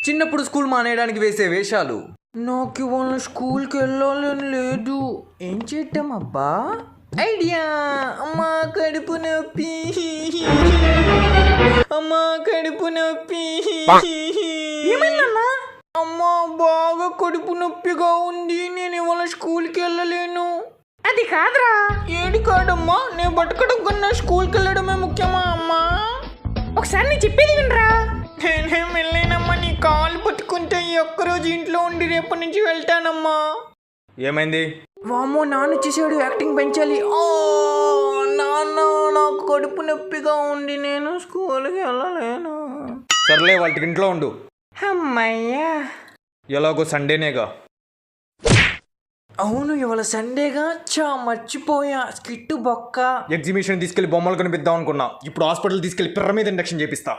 చిన్నప్పుడు స్కూల్ మానేయడానికి వేసే వేషాలు. నాకు ఇవాళ స్కూల్కి వెళ్ళాలని లేదు. ఏం చేద్దాం అబ్బా? ఐడియా. అమ్మా కడుపు నొప్పి, అమ్మా కడుపు నొప్పి. ఏమైందన్నా? అమ్మా బాగా కడుపు నొప్పిగా ఉంది, నేను ఇవాళ స్కూల్కి వెళ్ళలేను. అది కాదురా. ఏది కాదమ్మా, నేను బతకడం కన్నా స్కూల్కి వెళ్ళడమే ముఖ్యమా అమ్మా? ఒకసారి నేను చెప్పేది వినరా. నేనేం వెళ్ళలేనమ్మా, నీ కాలు పట్టుకుంటే ఈ ఒక్కరోజు ఇంట్లో ఉండి రేపటి నుంచి వెళ్తానమ్మా. ఏమైంది? వామ్మో, నాన్న వచ్చేసాడు, యాక్టింగ్ పెంచాలి. ఓ నాన్న, నాకు కడుపు నొప్పిగా ఉంది, నేను స్కూల్కి వెళ్ళలేను. సర్లే, వాళ్ళకి ఇంట్లో ఉండు. అమ్మయ్యా, ఎలాగో సండేనేగా. అవును, ఇవాళ సండేగా. మర్చిపోయా, స్కిట్టు బొక్క. ఎగ్జిబిషన్ తీసుకెళ్లి బొమ్మలు కనిపిద్దాం అనుకున్నా, ఇప్పుడు హాస్పిటల్ తీసుకెళ్లి పిర్ర మీద ఇండక్షన్ చేపిస్తా.